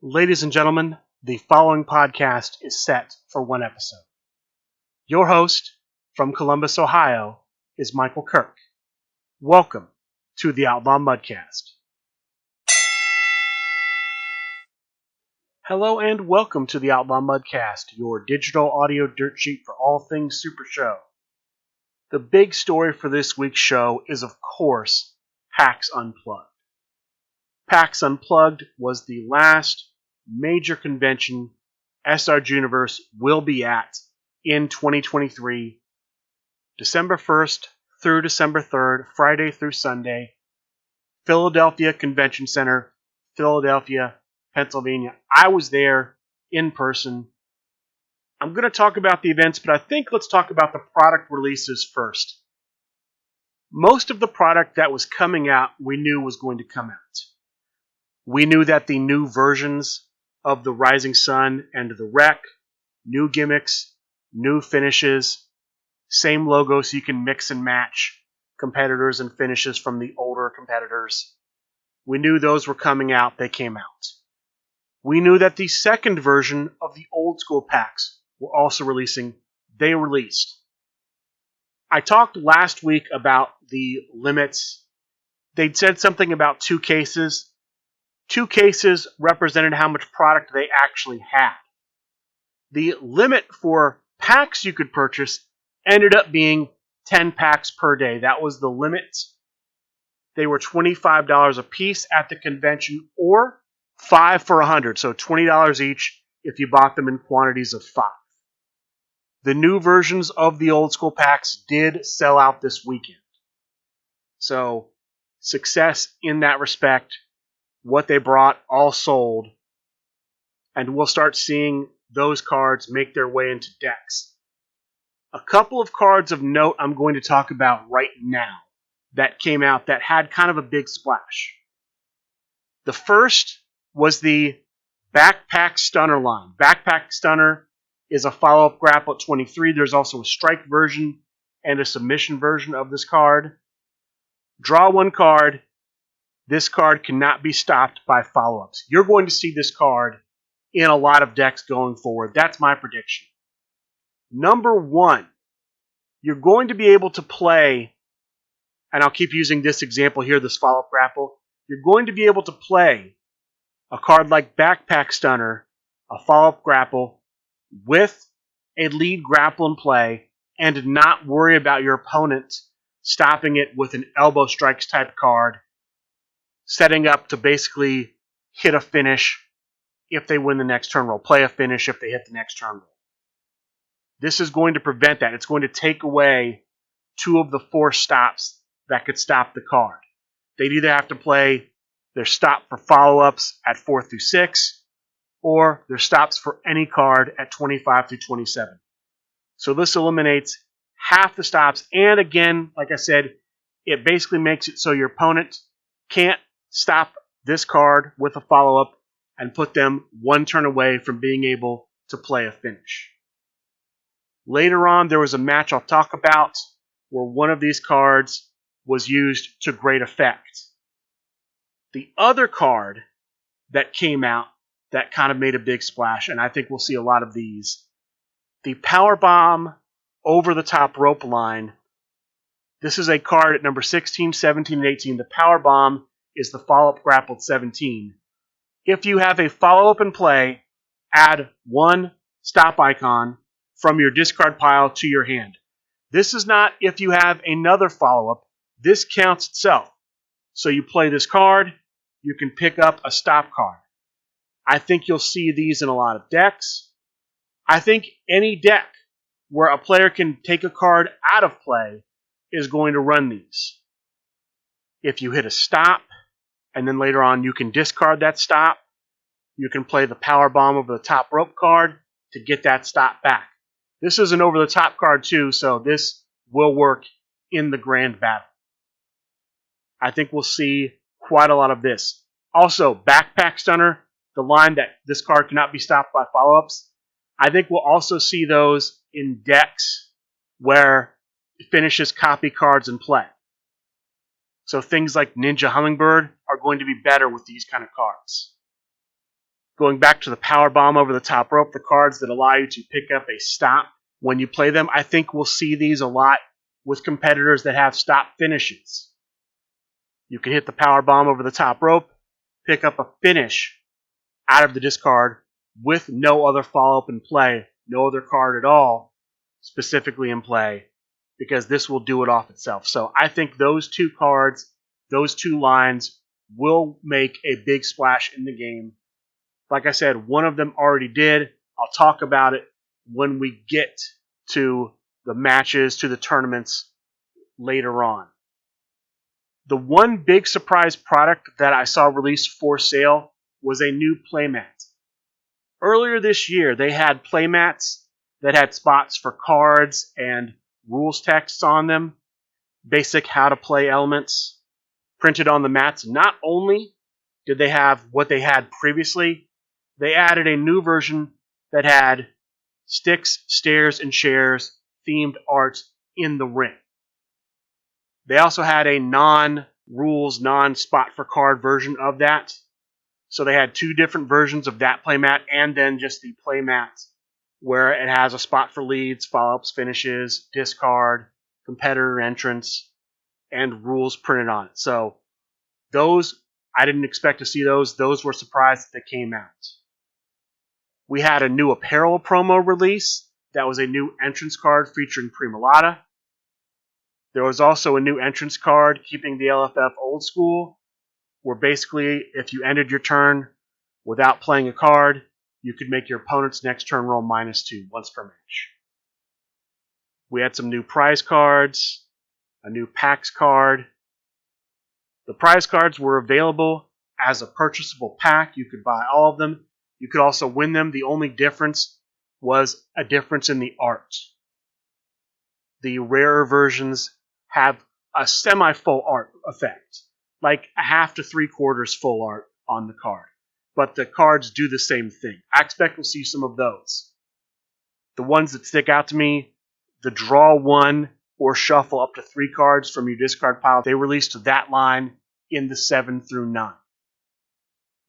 Ladies and gentlemen, the following podcast is set for one episode. Your host from Columbus, Ohio, is Michael Kirk. Welcome to the Outlaw Mudcast. Hello and welcome to the Outlaw Mudcast, your digital audio dirt sheet for all things Supershow. The big story for this week's show is, of course, PAX Unplugged. PAX Unplugged was the last major convention SRG Universe will be at in 2023, December 1st through December 3rd, Friday through Sunday, Philadelphia Convention Center, Philadelphia, Pennsylvania. I was there in person. I'm going to talk about the events, but I think let's talk about the product releases first. Most of the product that was coming out we knew was going to come out. We knew that the new versions of the Rising Sun and the Wreck, new gimmicks, new finishes, same logo so you can mix and match competitors and finishes from the older competitors. We knew those were coming out. They came out. We knew that the second version of the old school packs were also releasing. They released. I talked last week about the limits. They'd said something about 2 cases. 2 cases represented how much product they actually had. The limit for packs you could purchase ended up being 10 packs per day. That was the limit. They were $25 a piece at the convention or 5 for $100, so $20 each if you bought them in quantities of 5. The new versions of the old school packs did sell out this weekend. So, success in that respect. What they brought all sold, and we'll start seeing those cards make their way into decks. A couple of cards of note I'm going to talk about right now that came out that had kind of a big splash. The first was the Backpack Stunner line. Backpack Stunner is a follow-up grapple at 23. There's also a strike version and a submission version of this card. Draw 1 card. This card cannot be stopped by follow-ups. You're going to see this card in a lot of decks going forward. That's my prediction. Number 1, you're going to be able to play, and I'll keep using this example here, this follow-up grapple. You're going to be able to play a card like Backpack Stunner, a follow-up grapple, with a lead grapple in play, and not worry about your opponent stopping it with an elbow strikes type card, setting up to basically hit a finish if they win the next turn roll, play a finish if they hit the next turn roll. This is going to prevent that. It's going to take away 2 of the 4 stops that could stop the card. They'd either have to play their stop for follow-ups at 4 through 6, or their stops for any card at 25 through 27. So this eliminates half the stops, and again, like I said, it basically makes it so your opponent can't stop this card with a follow-up and put them 1 turn away from being able to play a finish. Later on, there was a match I'll talk about where one of these cards was used to great effect. The other card that came out that kind of made a big splash, and I think we'll see a lot of these, the Powerbomb over-the-top rope line. This is a card at number 16, 17, and 18. The Powerbomb is the follow-up grapple at 17. If you have a follow-up in play, add 1 stop icon from your discard pile to your hand. This is not if you have another follow-up. This counts itself. So you play this card, you can pick up a stop card. I think you'll see these in a lot of decks. I think any deck where a player can take a card out of play is going to run these. If you hit a stop, and then later on you can discard that stop, you can play the Powerbomb over the top rope card to get that stop back. This is an over-the-top card too, so this will work in the grand battle. I think we'll see quite a lot of this. Also, Backpack Stunner, the line that this card cannot be stopped by follow-ups. I think we'll also see those in decks where it finishes copy cards in play. So things like Ninja Hummingbird are going to be better with these kind of cards. Going back to the power bomb over the top rope, the cards that allow you to pick up a stop when you play them, I think we'll see these a lot with competitors that have stop finishes. You can hit the power bomb over the top rope, pick up a finish out of the discard with no other follow-up in play, no other card at all specifically in play, because this will do it off itself. So I think those two cards, those two lines, will make a big splash in the game. Like I said, one of them already did. I'll talk about it when we get to the matches, to the tournaments later on. The one big surprise product that I saw released for sale was a new playmat. Earlier this year, they had playmats that had spots for cards and rules texts on them, basic how to play elements printed on the mats. Not only did they have what they had previously, they added a new version that had sticks, stairs, and chairs themed art in the ring. They also had a non-rules, non-spot for card version of that. So they had two different versions of that playmat and then just the playmat where it has a spot for leads, follow-ups, finishes, discard, competitor entrance, and rules printed on it. So those, I didn't expect to see those. Those were surprised that they came out. We had a new apparel promo release. That was a new entrance card featuring Prima Lotta. There was also a new entrance card keeping the LFF old school, where basically if you ended your turn without playing a card, you could make your opponent's next turn roll -2 once per match. We had some new prize cards, a new PAX card. The prize cards were available as a purchasable pack. You could buy all of them. You could also win them. The only difference was a difference in the art. The rarer versions have a semi-full art effect, like a half to 3/4 full art on the card. But the cards do the same thing. I expect we'll see some of those. The ones that stick out to me, the draw 1 or shuffle up to 3 cards from your discard pile, they released that line in the 7 through 9.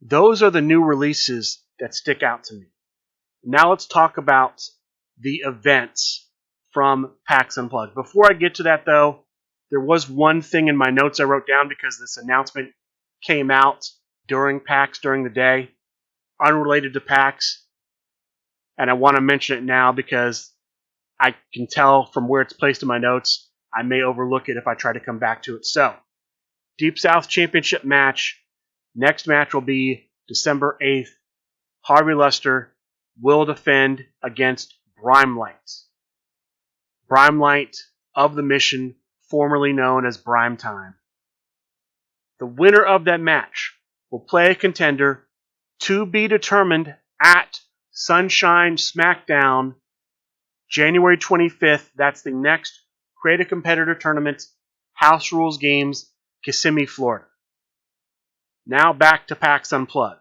Those are the new releases that stick out to me. Now let's talk about the events from PAX Unplugged. Before I get to that, though, there was one thing in my notes I wrote down because this announcement came out during PAX, during the day, unrelated to PAX, and I want to mention it now because I can tell from where it's placed in my notes, I may overlook it if I try to come back to it. So, Deep South Championship match. Next match will be December 8th. Harvey Lester will defend against Brimelight. Brimelight of the Mission, formerly known as Brime Time. The winner of that match will play a contender to be determined at Sunshine SmackDown, January 25th. That's the next Create a Competitor Tournament, House Rules Games, Kissimmee, Florida. Now back to PAX Unplugged.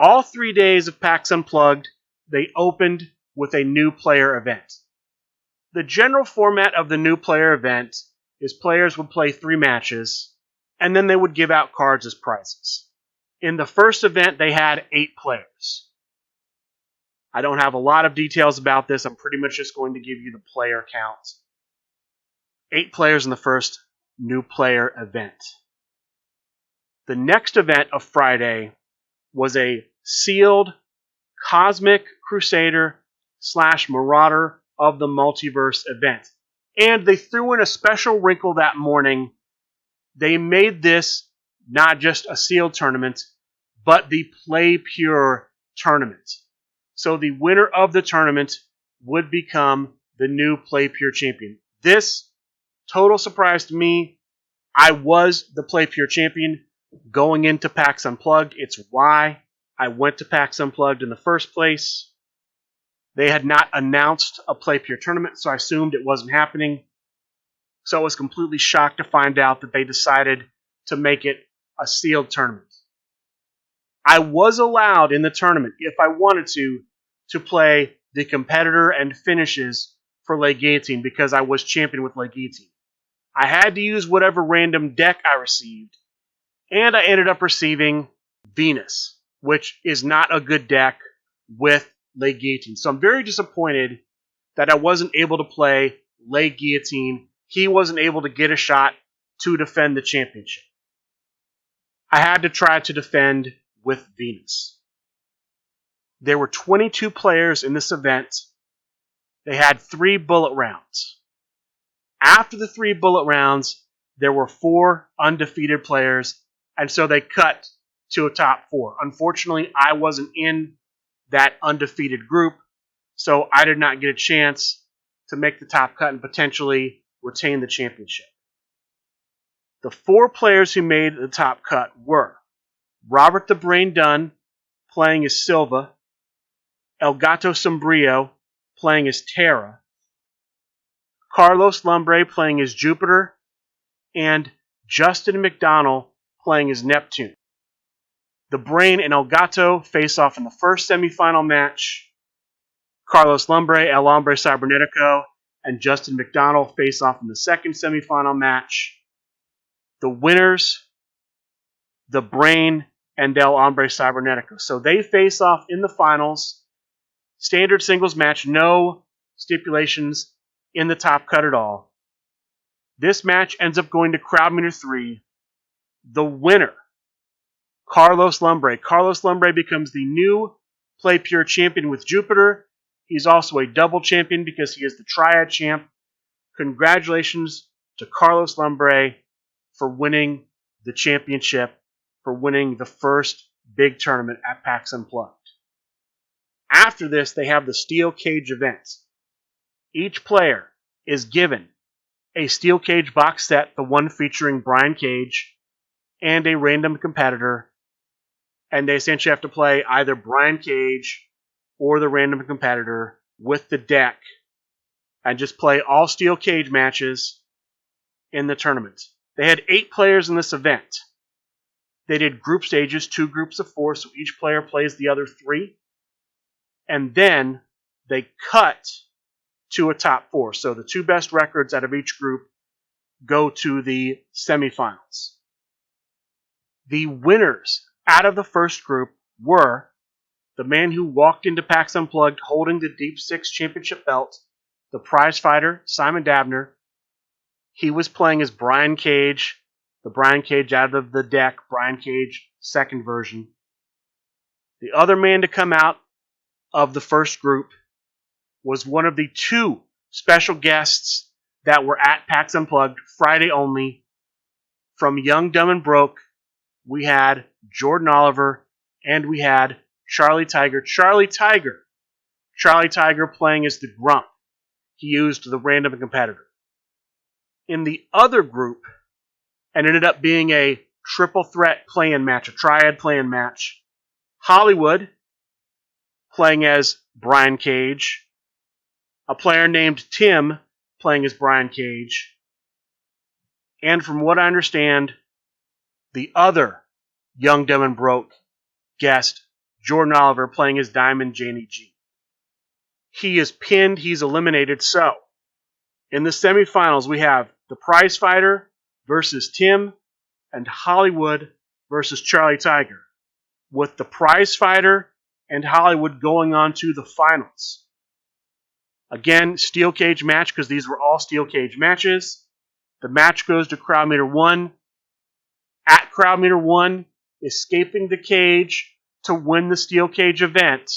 All 3 days of PAX Unplugged, they opened with a new player event. The general format of the new player event is players would play 3 matches, and then they would give out cards as prizes. In the first event, they had 8 players. I don't have a lot of details about this. I'm pretty much just going to give you the player count. 8 players in the first new player event. The next event of Friday was a sealed Cosmic Crusader / Marauder of the Multiverse event. And they threw in a special wrinkle that morning. They made this not just a sealed tournament, but the Play Pure tournament. So the winner of the tournament would become the new Play Pure champion. This, total surprise to me, I was the Play Pure champion going into PAX Unplugged. It's why I went to PAX Unplugged in the first place. They had not announced a Play Pure tournament, so I assumed it wasn't happening. So I was completely shocked to find out that they decided to make it a sealed tournament. I was allowed in the tournament, if I wanted to play the competitor and finishes for Le Guillotine because I was champion with Le Guillotine. I had to use whatever random deck I received, and I ended up receiving Venus. which is not a good deck with Le Guillotine. So I'm very disappointed that I wasn't able to play Le Guillotine. He wasn't able to get a shot to defend the championship. I had to try to defend with Venus. There were 22 players in this event. They had 3 bullet rounds. After the 3 bullet rounds, there were 4 undefeated players, and so they cut to a top 4. Unfortunately, I wasn't in that undefeated group, so I did not get a chance to make the top cut and potentially retain the championship. The 4 players who made the top cut were Robert the Brain Dunn playing as Silva, El Gato Sombrio playing as Terra, Carlos Lumbre playing as Jupiter, and Justin McDonnell playing as Neptune. The Brain and El Gato face off in the first semifinal match. Carlos Lumbre, El Hombre Cybernetico, and Justin McDonnell face off in the second semifinal match. The winners, the Brain and El Hombre Cybernetico. So they face off in the finals. Standard singles match, no stipulations in the top cut at all. This match ends up going to Crowd Meter 3. The winner, Carlos Lumbre. Carlos Lumbre becomes the new Play Pure champion with Jupiter. He's also a double champion because he is the Triad champ. Congratulations to Carlos Lumbre for winning the championship, for winning the first big tournament at PAX Unplugged. After this, they have the Steel Cage events. Each player is given a Steel Cage box set, the one featuring Brian Cage, and a random competitor, and they essentially have to play either Brian Cage or the random competitor with the deck and just play all Steel Cage matches in the tournament. They had 8 players in this event. They did group stages, 2 groups of 4, so each player plays the other 3. And then they cut to a top 4. So the 2 best records out of each group go to the semifinals. The winners out of the first group were the man who walked into PAX Unplugged holding the Deep Six Championship belt, the prize fighter, Simon Dabner. He was playing as Brian Cage, the Brian Cage out of the deck, Brian Cage second version. The other man to come out of the first group was one of the 2 special guests that were at PAX Unplugged Friday only. From Young, Dumb, and Broke, we had Jordan Oliver, and we had Charlie Tiger. Charlie Tiger playing as the Grump. He used the random competitor. In the other group, and ended up being a triple threat play-in match, a triad play-in match, Hollywood playing as Brian Cage, a player named Tim playing as Brian Cage, and from what I understand, the other Young, Dumb, and Broke guest, Jordan Oliver, playing as Diamond Janie G. He is pinned, he's eliminated, so in the semifinals we have the prize fighter versus Tim and Hollywood versus Charlie Tiger, with the prize fighter and Hollywood going on to the finals. Again, Steel Cage match because these were all Steel Cage matches. The match goes to Crowd Meter 1. At Crowd Meter 1, escaping the cage to win the Steel Cage event,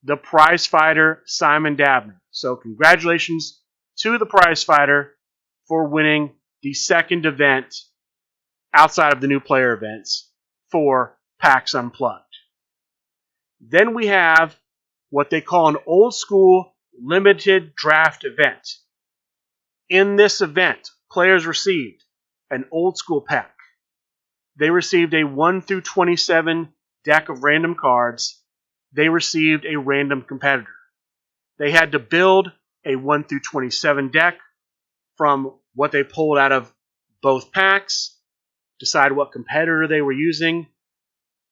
the prize fighter, Simon Dabner. So congratulations to the prize fighter for winning the second event outside of the new player events for PAX Unplugged. Then we have what they call an old school limited draft event. In this event, players received an old school pack. They received a 1 through 27 deck of random cards. They received a random competitor. They had to build a 1 through 27 deck from what they pulled out of both packs, decide what competitor they were using,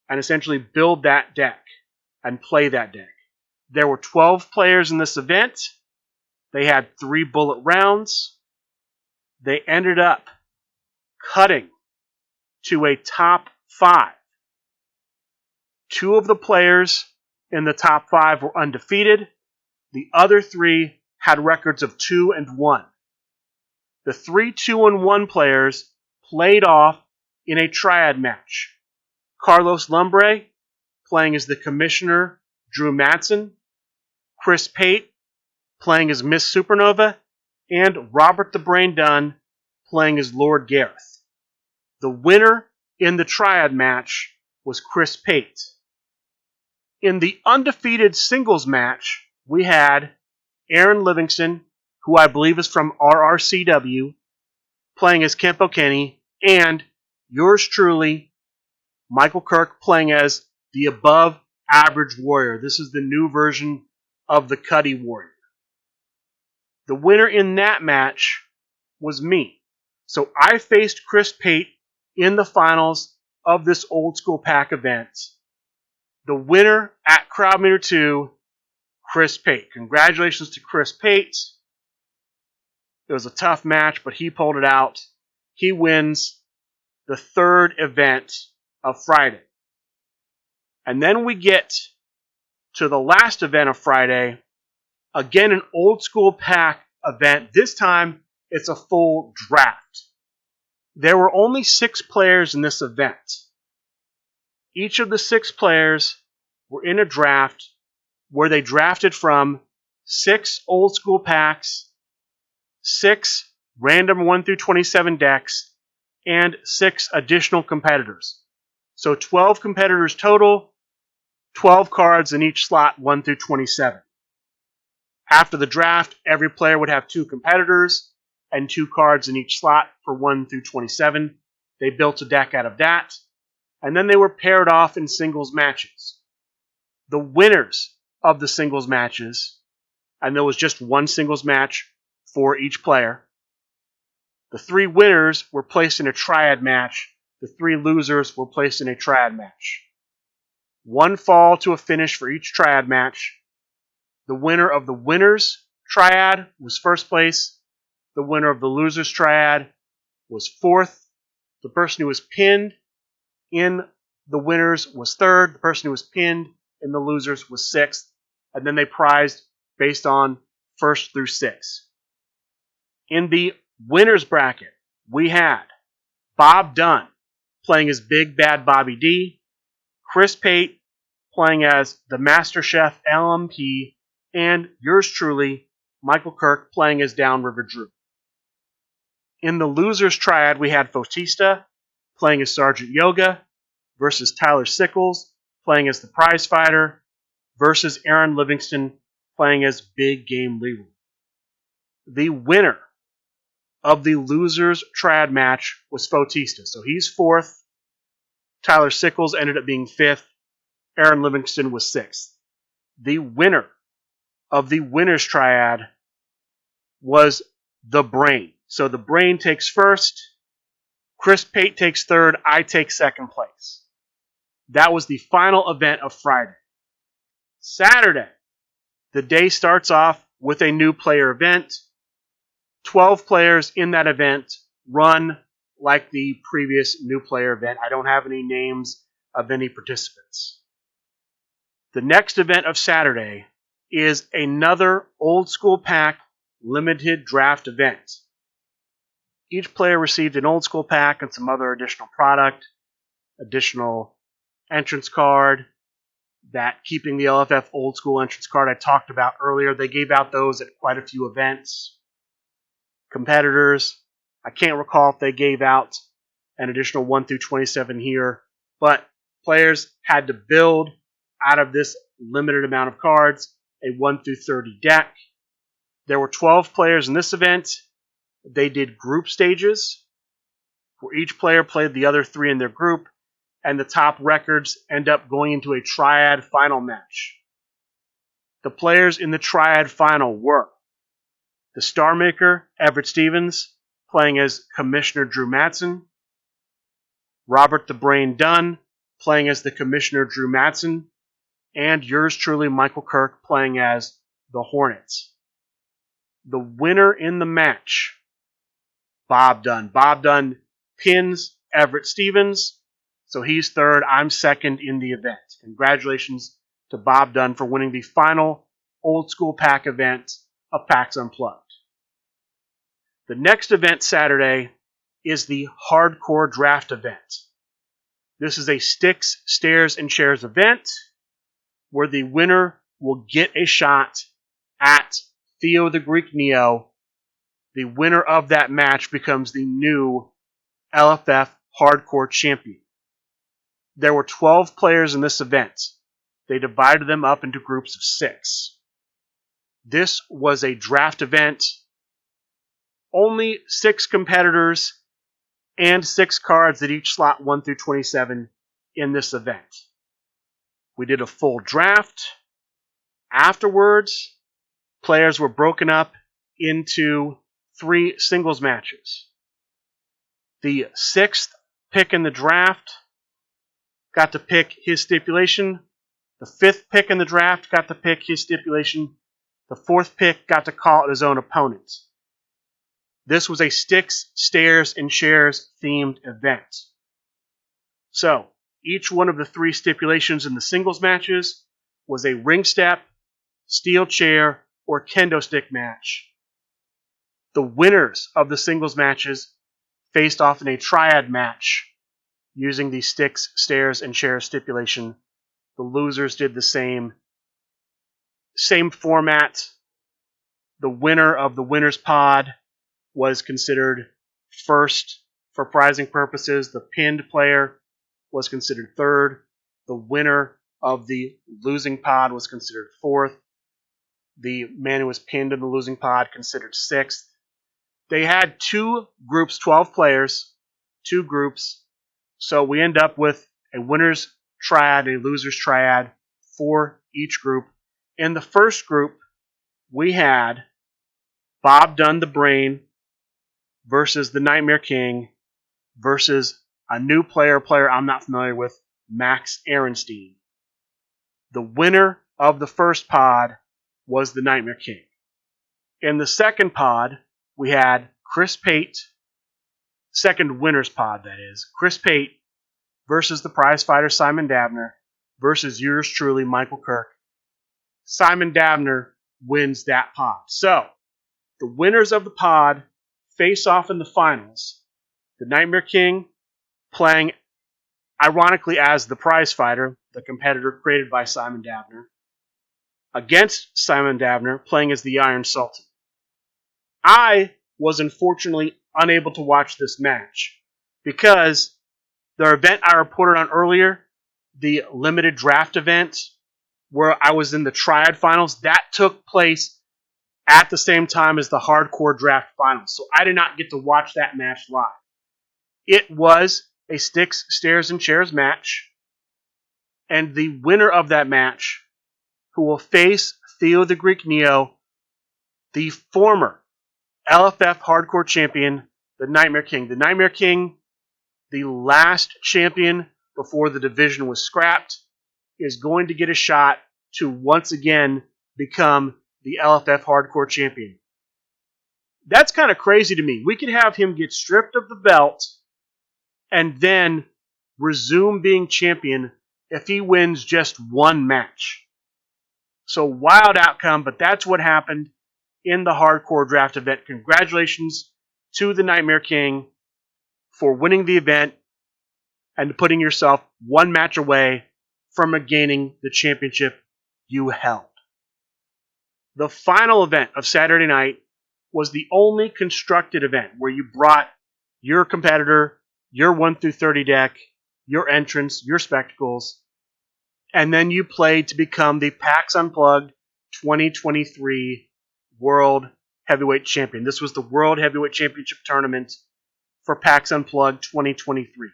and essentially build that deck and play that deck. There were 12 players in this event. They had 3 bullet rounds. They ended up cutting to a top 5 2 of the players in the top 5 were undefeated. The other 3 had records of 2-1. The 3 2-1 players played off in a triad match. Carlos Lumbre playing as the Commissioner Drew Matson, Chris Pate playing as Miss Supernova, and Robert the Brain Dunn playing as Lord Gareth. The winner in the triad match was Chris Pate. In the undefeated singles match, we had Aaron Livingston, who I believe is from RRCW, playing as Kempo Kenny, and yours truly, Michael Kirk, playing as the Above Average Warrior. This is the new version of the Cuddy Warrior. The winner in that match was me. So I faced Chris Pate in the finals of this old school pack event. The winner at Crowd Meter 2, Chris Pate. Congratulations to Chris Pate. It was a tough match, but he pulled it out. He wins the third event of Friday. And then we get to the last event of Friday. Again, an old school pack event. This time, it's a full draft. There were only 6 players in this event. Each of the 6 players were in a draft where they drafted from 6 old school packs, 6 random 1 through 27 decks, and 6 additional competitors. So 12 competitors total, 12 cards in each slot 1 through 27. After the draft, every player would have 2 competitors and 2 cards in each slot for 1 through 27. They built a deck out of that, and then they were paired off in singles matches. The winners of the singles matches, and there was just one singles match for each player, the 3 winners were placed in a triad match. The 3 losers were placed in a triad match. 1 fall to a finish for each triad match. The winner of the winners triad was first place. The winner of the losers triad was 4th. The person who was pinned in the winners was 3rd. The person who was pinned in the losers was 6th. And then they prized based on 1st through 6th. In the winners bracket, we had Bob Dunn playing as Big Bad Bobby D, Chris Pate playing as the Master Chef LMP, and yours truly, Michael Kirk, playing as Downriver Drew. In the losers triad, we had Fotista playing as Sergeant Yoga versus Tyler Sickles playing as the Prize Fighter versus Aaron Livingston playing as Big Game Leroy. The winner of the losers triad match was Fotista. So he's 4th. Tyler Sickles ended up being 5th. Aaron Livingston was 6th. The winner of the winners triad was the Brain. So the Brain takes 1st. Chris Pate takes 3rd. I take 2nd place. That was the final event of Friday. Saturday, the day starts off with a new player event. 12 players in that event, run like the previous new player event. I don't have any names of any participants. The next event of Saturday is another old school pack limited draft event. Each player received an old school pack and some other additional product, additional entrance card, that keeping the LFF old school entrance card I talked about earlier. They gave out those at quite a few events. Competitors, I can't recall if they gave out an additional 1 through 27 here, but players had to build out of this limited amount of cards a 1 through 30 deck. There were 12 players in this event. They did group stages, where each player played the other 3 in their group, and the top records end up going into a triad final match. The players in the triad final were the Star Maker, Everett Stevens, playing as Commissioner Drew Matson, Robert the Brain Dunn, playing as the Commissioner Drew Matson, and yours truly, Michael Kirk, playing as the Hornets. The winner in the match, Bob Dunn. Bob Dunn pins Everett Stevens, So he's third. I'm second in the event. Congratulations to Bob Dunn for winning the final old school pack event of PAX Unplugged. The next event Saturday is the Hardcore Draft event. This is a sticks, stairs, and chairs event where the winner will get a shot at Theo the Greek Neo. The winner of that match becomes the new LFF Hardcore Champion. There were 12 players in this event. They divided them up into groups of 6. This was a draft event. Only 6 competitors and 6 cards at each slot 1 through 27 in this event. We did a full draft. Afterwards, players were broken up into 3 singles matches. The 6th pick in the draft got to pick his stipulation. The 5th pick in the draft got to pick his stipulation. The 4th pick got to call out his own opponent. This was a sticks, stairs, and chairs themed event. So, each one of the 3 stipulations in the singles matches was a ring step, steel chair, or kendo stick match. The winners of the singles matches faced off in a triad match using the sticks, stairs, and chairs stipulation. The losers did the same. Same format. The winner of the winner's pod was considered first for prizing purposes. The pinned player was considered third. The winner of the losing pod was considered fourth. The man who was pinned in the losing pod considered sixth. They had 2 groups, 12 players, 2 groups. So we end up with a winner's triad, a loser's triad for each group. In the first group, we had Bob Dunn the Brain versus the Nightmare King versus a new player I'm not familiar with, Max Ehrenstein. The winner of the first pod was the Nightmare King. In the second pod, we had Chris Pate, second winner's pod that is, Chris Pate versus the prize fighter Simon Dabner versus yours truly, Michael Kirk. Simon Dabner wins that pod. So, the winners of the pod face off in the finals. The Nightmare King playing, ironically, as the prize fighter, the competitor created by Simon Dabner, against Simon Dabner playing as the Iron Sultan. I was unfortunately unable to watch this match because the event I reported on earlier, the limited draft event where I was in the triad finals, that took place at the same time as the hardcore draft finals. So I did not get to watch that match live. It was a sticks, stairs, and chairs match. And the winner of that match, who will face Theo the Greek Neo, the former LFF Hardcore Champion, the Nightmare King. The Nightmare King, the last champion before the division was scrapped, is going to get a shot to once again become the LFF Hardcore Champion. That's kind of crazy to me. We could have him get stripped of the belt and then resume being champion if he wins just one match. So wild outcome, but that's what happened in the hardcore draft event. Congratulations to the Nightmare King for winning the event and putting yourself one match away from regaining the championship you held. The final event of Saturday night was the only constructed event where you brought your competitor, your 1 through 30 deck, your entrance, your spectacles, and then you played to become the PAX Unplugged 2023 World Heavyweight Champion. This was the World Heavyweight Championship Tournament for PAX Unplugged 2023.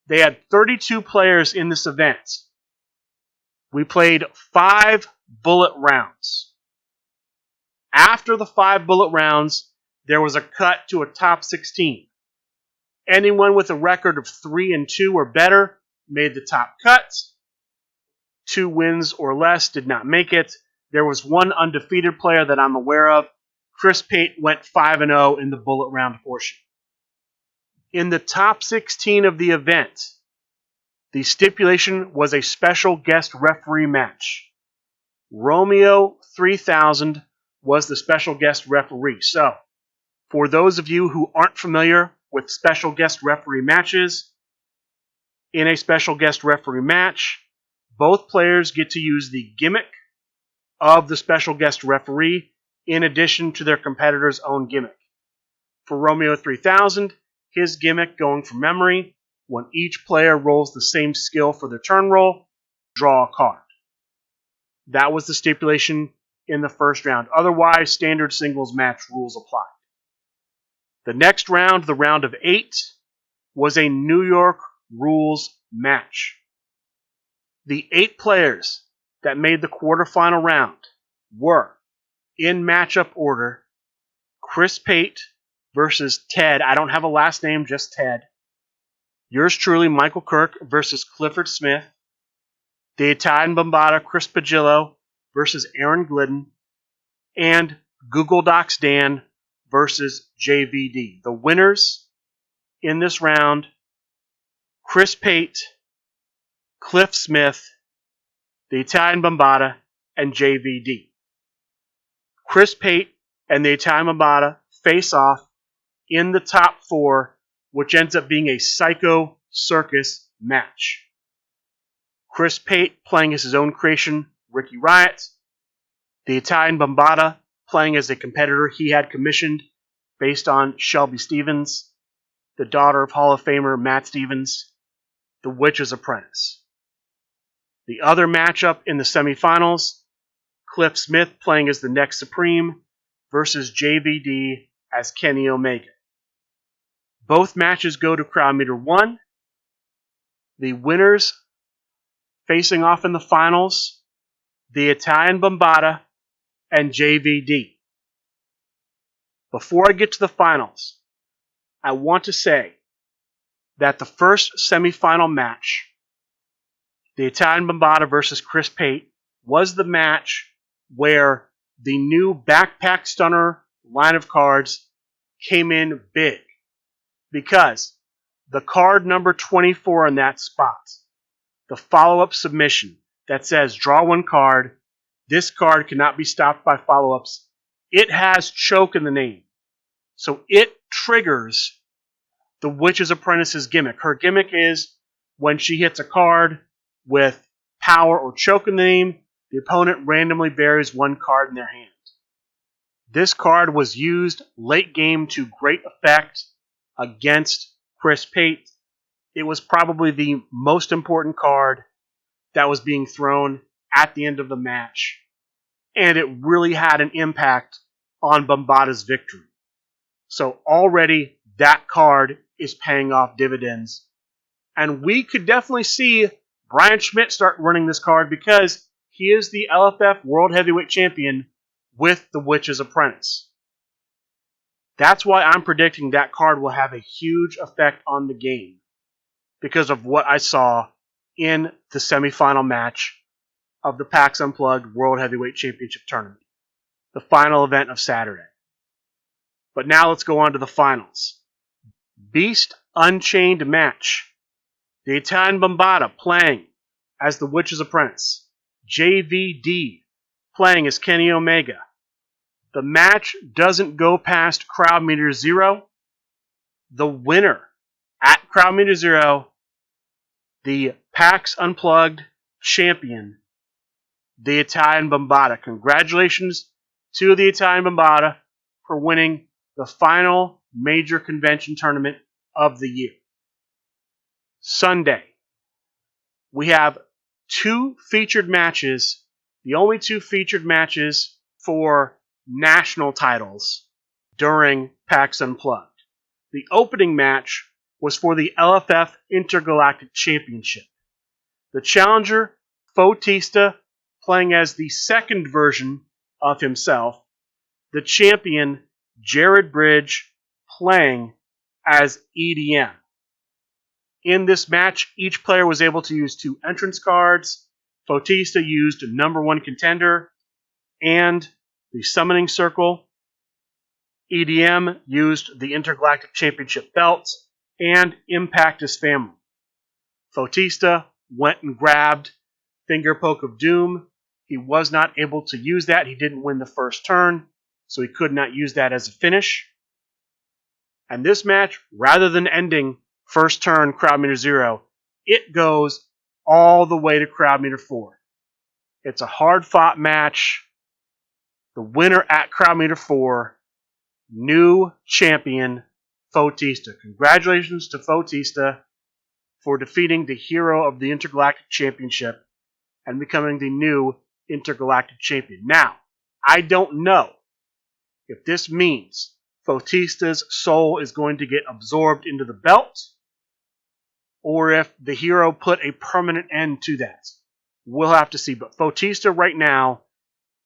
They had 32 players in this event. We played 5 bullet rounds. After the 5 bullet rounds, there was a cut to a top 16. Anyone with a record of 3-2 or better made the top cut. 2 wins or less did not make it. There was one undefeated player that I'm aware of. Chris Pate went 5-0 in the bullet round portion. In the top 16 of the event, The stipulation was a special guest referee match. Romeo 3000 was the special guest referee. So, for those of you who aren't familiar with special guest referee matches, in a special guest referee match, both players get to use the gimmick of the special guest referee in addition to their competitor's own gimmick. For Romeo 3000, his gimmick, going from memory, when each player rolls the same skill for their turn roll, draw a card. That was the stipulation in the first round. Otherwise, standard singles match rules applied. The next round, the round of 8, was a New York rules match. The 8 players that made the quarterfinal round were, in matchup order, Chris Pate versus Ted. I don't have a last name, just Ted. Yours truly, Michael Kirk versus Clifford Smith. The Italian Bombata, Chris Pagillo versus Aaron Glidden. And Google Docs Dan versus JVD. The winners in this round, Chris Pate, Cliff Smith, the Italian Bombata, and JVD. Chris Pate and the Italian Bombata face off in the top 4, which ends up being a Psycho Circus match. Chris Pate playing as his own creation, Ricky Riot. The Italian Bombata playing as a competitor he had commissioned based on Shelby Stevens, the daughter of Hall of Famer Matt Stevens, the Witch's Apprentice. The other matchup in the semifinals, Cliff Smith playing as the Next Supreme versus JVD as Kenny Omega. Both matches go to crowd meter 1. The winners facing off in the finals, the Italian Bombata and JVD. Before I get to the finals, I want to say that the first semifinal match, the Italian Bombata versus Chris Pate, was the match where the new Backpack Stunner line of cards came in big. Because the card number 24 in that spot, the follow-up submission that says draw 1 card, this card cannot be stopped by follow-ups. It has choke in the name. So it triggers the Witch's Apprentice's gimmick. Her gimmick is when she hits a card with power or choke in the name, the opponent randomly buries 1 card in their hand. This card was used late game to great effect against Chris Pate. It was probably the most important card that was being thrown at the end of the match. And it really had an impact on Bombata's victory. So already that card is paying off dividends. And we could definitely see Brian Schmidt start running this card because he is the LFF World Heavyweight Champion with the Witch's Apprentice. That's why I'm predicting that card will have a huge effect on the game because of what I saw in the semifinal match of the PAX Unplugged World Heavyweight Championship Tournament, the final event of Saturday. But now let's go on to the finals. Beast Unchained match. The Italian Bombata playing as the Witch's Apprentice. JVD playing as Kenny Omega. The match doesn't go past crowd meter 0. The winner at crowd meter 0, the PAX Unplugged champion, the Italian Bombata. Congratulations to the Italian Bombata for winning the final major convention tournament of the year. Sunday, we have 2 featured matches, the only 2 featured matches for national titles during PAX Unplugged. The opening match was for the LFF Intergalactic Championship. The challenger, Fotista, playing as the second version of himself. The champion, Jared Bridge, playing as EDM. In this match, each player was able to use 2 entrance cards. Fotista used number 1 contender and the Summoning Circle. EDM used the Intergalactic Championship belt and Impact his family. Bautista went and grabbed Finger Poke of Doom. He was not able to use that. He didn't win the first turn, so he could not use that as a finish. And this match, rather than ending first turn crowd meter 0, it goes all the way to crowd meter 4. It's a hard-fought match. The winner at crowd meter 4, new champion, Bautista. Congratulations to Bautista for defeating the hero of the Intergalactic Championship and becoming the new Intergalactic Champion. Now, I don't know if this means Bautista's soul is going to get absorbed into the belt, or if the hero put a permanent end to that. We'll have to see. But Bautista right now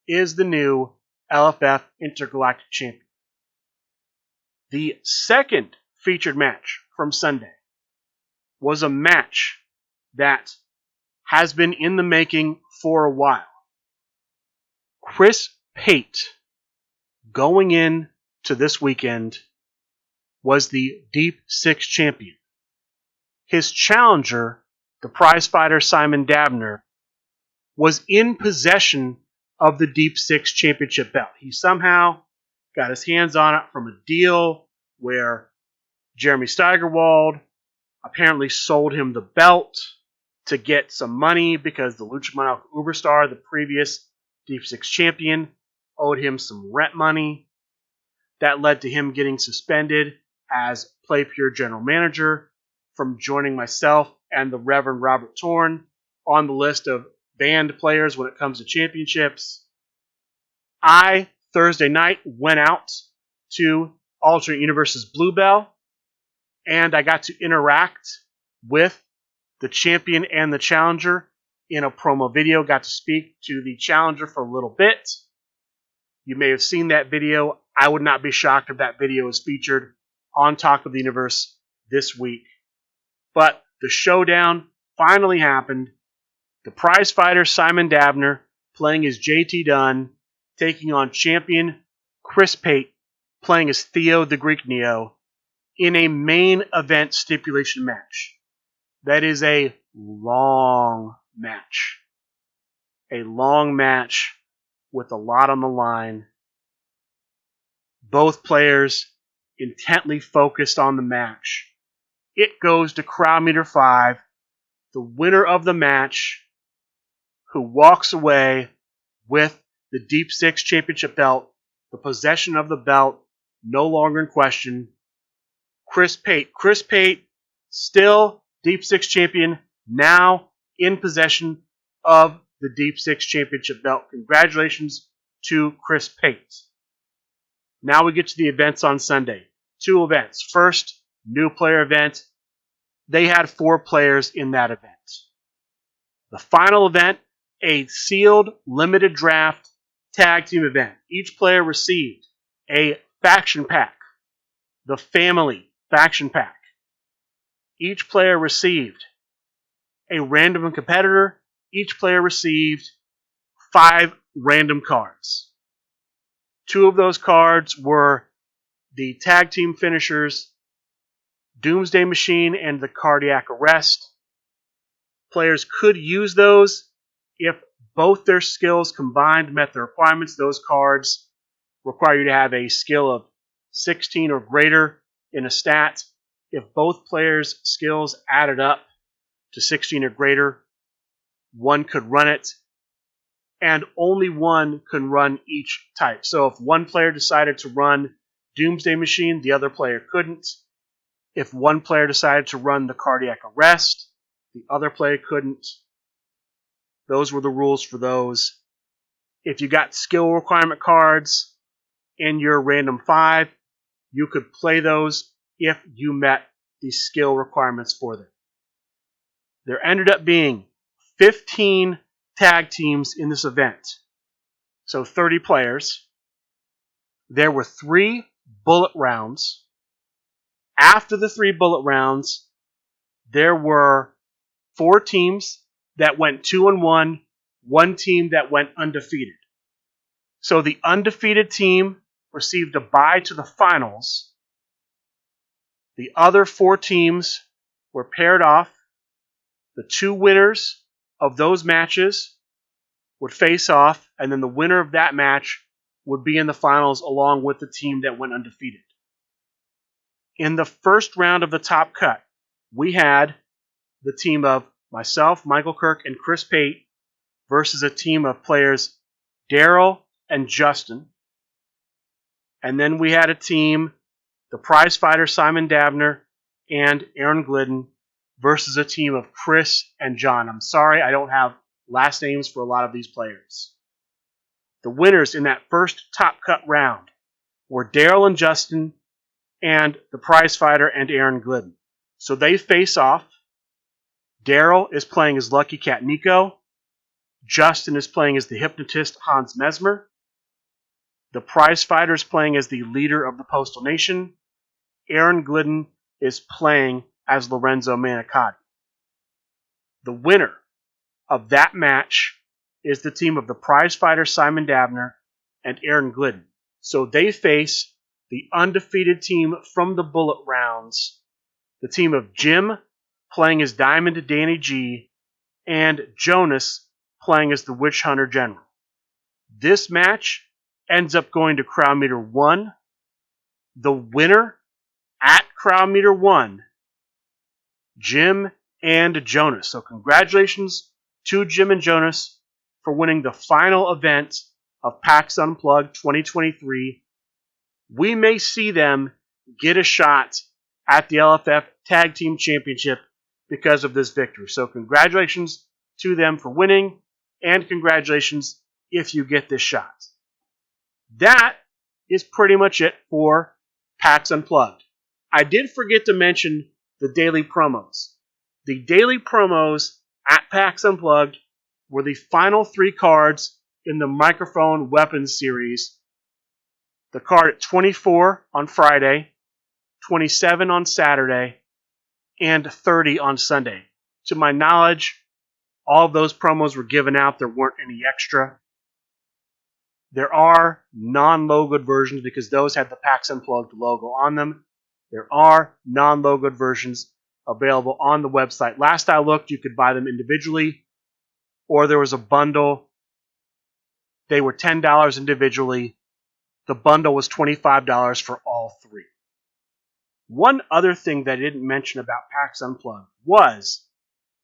is the new LFF Intergalactic Champion. The second featured match from Sunday was a match that has been in the making for a while. Chris Pate, going in to this weekend, was the Deep Six champion. His challenger, the prizefighter Simon Dabner, was in possession of the Deep Six championship belt. He somehow got his hands on it from a deal where Jeremy Steigerwald apparently sold him the belt to get some money because the Lucha Monaco Uberstar, the previous Deep Six champion, owed him some rent money. That led to him getting suspended as Play Pure general manager from joining myself and the Reverend Robert Torn on the list of banned players when it comes to championships. I, Thursday night, went out to Alternate Universe's Bluebell, and I got to interact with the champion and the challenger in a promo video. Got to speak to the challenger for a little bit. You may have seen that video. I would not be shocked if that video is featured on Talk of the Universe this week. But the showdown finally happened. The prizefighter Simon Dabner playing as JT Dunn, taking on champion Chris Pate playing as Theo the Greek Neo in a main event stipulation match. That is a long match. A long match with a lot on the line. Both players intently focused on the match. It goes to crowd meter 5. The winner of the match, who walks away with the Deep Six championship belt, the possession of the belt, no longer in question, Chris Pate. Chris Pate, still Deep Six champion, now in possession of the Deep Six championship belt. Congratulations to Chris Pate. Now we get to the events on Sunday. 2 events. First, new player event. They had 4 players in that event. The final event, a sealed limited draft tag team event. Each player received a faction pack, the family faction pack. Each player received a random competitor. Each player received 5 random cards. 2 of those cards were the tag team finishers, Doomsday Machine and the Cardiac Arrest. Players could use those if both their skills combined met the requirements. Those cards require you to have a skill of 16 or greater in a stat. If both players' skills added up to 16 or greater, one could run it, and only one can run each type. So if one player decided to run Doomsday Machine, the other player couldn't. If one player decided to run the Cardiac Arrest, the other player couldn't. Those were the rules for those. If you got skill requirement cards in your random 5, you could play those if you met the skill requirements for them. There ended up being 15 tag teams in this event. So 30 players. There were 3 bullet rounds. After the 3 bullet rounds, there were 4 teams that went 2-1, 1 team that went undefeated. So the undefeated team received a bye to the finals. The other 4 teams were paired off. The two winners of those matches would face off, and then the winner of that match would be in the finals along with the team that went undefeated. In the first round of the top cut, we had the team of myself, Michael Kirk, and Chris Pate versus a team of players Daryl and Justin. And then we had a team, the prize fighter Simon Dabner and Aaron Glidden versus a team of Chris and John. I'm sorry I don't have last names for a lot of these players. The winners in that first top cut round were Daryl and Justin and the prize fighter and Aaron Glidden. So they face off. Daryl is playing as Lucky Cat Nico. Justin is playing as the hypnotist Hans Mesmer. The prize fighter is playing as the leader of the Postal Nation. Aaron Glidden is playing as Lorenzo Manicotti. The winner of that match is the team of the prize fighter Simon Dabner and Aaron Glidden. So they face the undefeated team from the bullet rounds, the team of Jim playing as Diamond Danny G, and Jonas playing as the Witch Hunter General. This match ends up going to Crowd Meter 1. The winner at Crowd Meter 1, Jim and Jonas. So congratulations to Jim and Jonas for winning the final event of PAX Unplugged 2023. We may see them get a shot at the LFF Tag Team Championship because of this victory. So congratulations to them for winning, and congratulations if you get this shot. That is pretty much it for PAX Unplugged. I did forget to mention the daily promos. The daily promos at PAX Unplugged were the final 3 cards in the Microphone Weapons series. The card at 24 on Friday, 27 on Saturday, and 30 on Sunday. To my knowledge, all of those promos were given out. There weren't any extra. There are non-logoed versions because those had the PAX Unplugged logo on them. There are non-logoed versions available on the website. Last I looked, you could buy them individually, or there was a bundle. They were $10 individually. The bundle was $25 for all 3. One other thing that I didn't mention about PAX Unplugged was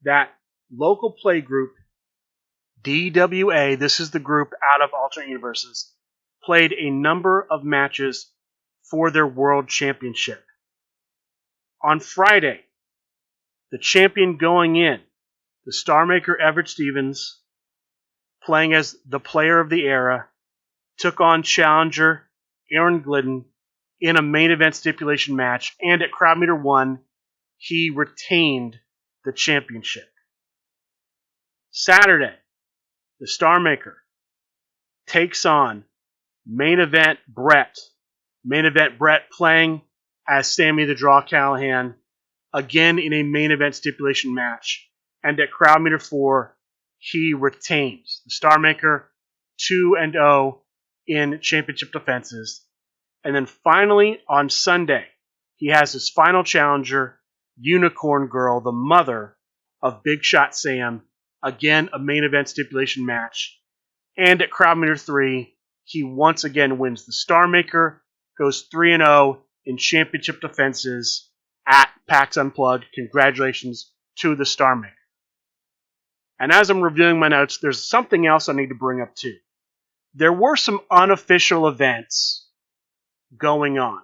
that local play group DWA, this is the group out of Alternate Universes, played a number of matches for their World Championship. On Friday, the champion going in, the Star Maker Everett Stevens, playing as the player of the era, took on challenger Aaron Glidden in a main event stipulation match, and at Crowd Meter 1, he retained the championship. Saturday, the Star Maker takes on main event Brett. Main event Brett playing as Sammy the Draw Callahan, again in a main event stipulation match. And at Crowd Meter 4, he retains. The Star Maker 2-0 in championship defenses. And then finally, on Sunday, he has his final challenger, Unicorn Girl, the mother of Big Shot Sam. Again, a main event stipulation match. And at Crowd Meter 3, he once again wins. The Star Maker goes 3-0 in championship defenses at PAX Unplugged. Congratulations to the Star Maker. And as I'm reviewing my notes, there's something else I need to bring up too. There were some unofficial events going on.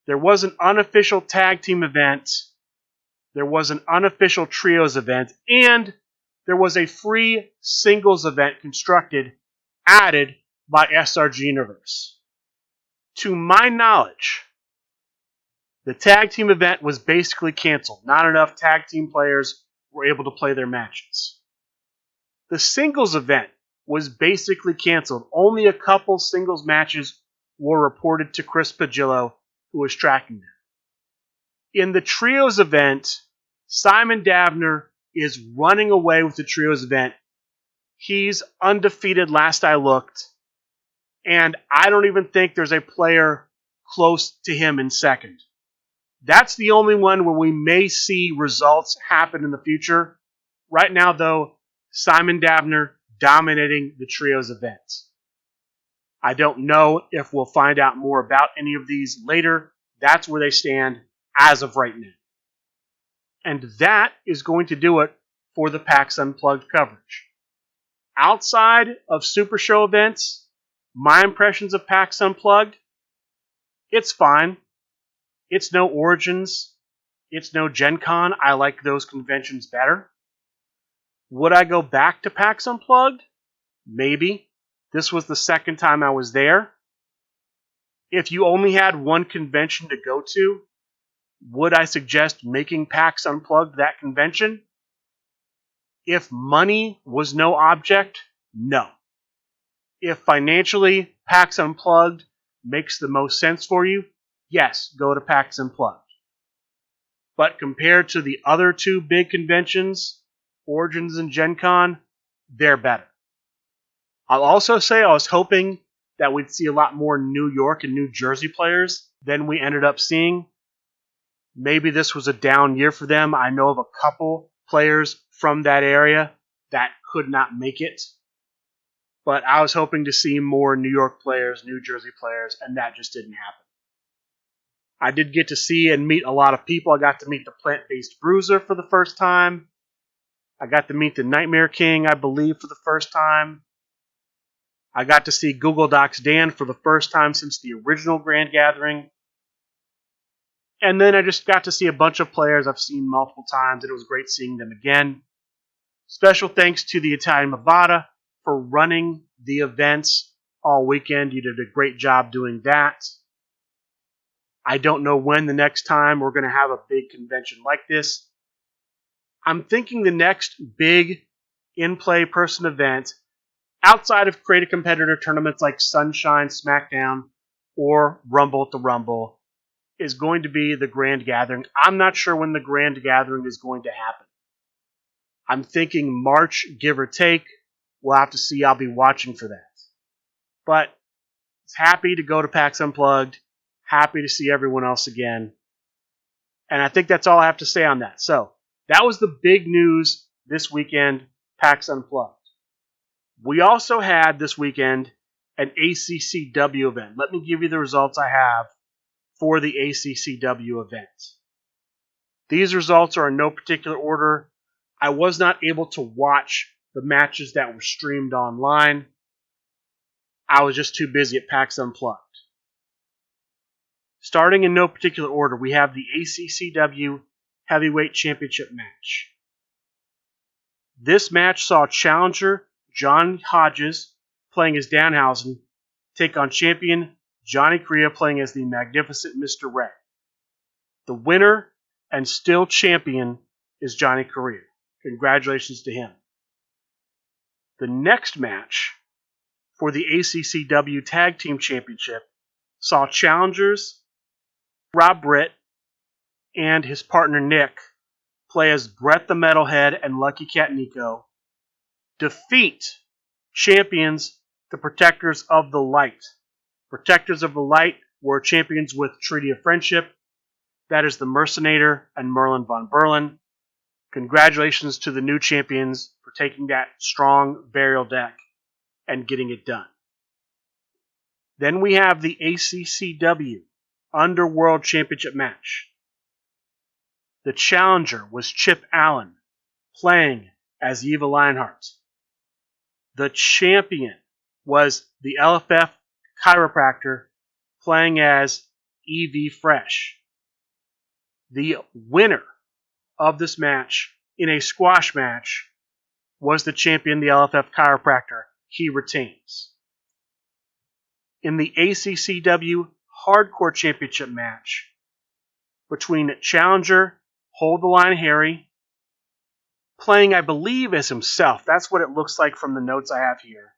There was an unofficial tag team event. There was an unofficial trios event. And there was a free singles event constructed, added by SRG Universe. To my knowledge, the tag team event was basically canceled. Not enough tag team players were able to play their matches. The singles event was basically canceled. Only a couple singles matches were reported to Chris Pagillo, who was tracking them. In the trios event, Simon Dabner is running away with the trios event. He's undefeated last I looked, and I don't even think there's a player close to him in second. That's the only one where we may see results happen in the future. Right now, though, Simon Dabner dominating the trios events. I don't know if we'll find out more about any of these later. That's where they stand as of right now. And that is going to do it for the PAX Unplugged coverage. Outside of Supershow events, my impressions of PAX Unplugged, it's fine. It's no Origins. It's no Gen Con. I like those conventions better. Would I go back to PAX Unplugged? Maybe. This was the second time I was there. If you only had one convention to go to, would I suggest making PAX Unplugged that convention? If money was no object, no. If financially PAX Unplugged makes the most sense for you, yes, go to PAX Unplugged. But compared to the other two big conventions, Origins and Gen Con, they're better. I'll also say I was hoping that we'd see a lot more New York and New Jersey players than we ended up seeing. Maybe this was a down year for them. I know of a couple players from that area that could not make it. But I was hoping to see more New York players, New Jersey players, and that just didn't happen. I did get to see and meet a lot of people. I got to meet the Plant-Based Bruiser for the first time. I got to meet the Nightmare King, I believe, for the first time. I got to see Google Docs Dan for the first time since the original Grand Gathering. And then I just got to see a bunch of players I've seen multiple times, and it was great seeing them again. Special thanks to the Italian Mavada for running the events all weekend. You did a great job doing that. I don't know when the next time we're going to have a big convention like this. I'm thinking the next big in-play person event, outside of creative competitor tournaments like Sunshine, SmackDown, or Rumble at the Rumble, is going to be the Grand Gathering. I'm not sure when the Grand Gathering is going to happen. I'm thinking March, give or take. We'll have to see. I'll be watching for that. But it's happy to go to PAX Unplugged. Happy to see everyone else again. And I think that's all I have to say on that. So, that was the big news this weekend, PAX Unplugged. We also had this weekend an ACCW event. Let me give you the results I have for the ACCW event. These results are in no particular order. I was not able to watch the matches that were streamed online. I was just too busy at PAX Unplugged. Starting in no particular order, we have the ACCW Heavyweight Championship match. This match saw challenger John Hodges, playing as Danhausen, take on champion Johnny Correa, playing as the Magnificent Mr. Ray. The winner and still champion is Johnny Correa. Congratulations to him. The next match for the ACCW Tag Team Championship saw challengers Rob Britt and his partner Nick play as Brett the Metalhead and Lucky Cat Nico, defeat champions the Protectors of the Light. Protectors of the Light were champions with Treaty of Friendship. That is the Mercenator and Merlin von Berlin. Congratulations to the new champions for taking that strong burial deck and getting it done. Then we have the ACCW Underworld Championship match. The challenger was Chip Allen, playing as Eva Lionheart. The champion was the LFF Chiropractor, playing as EV Fresh. The winner of this match in a squash match was the champion, the LFF Chiropractor. He retains. In the ACCW Hardcore Championship match between challenger Hold the Line Harry, playing I believe as himself, that's what it looks like from the notes I have here.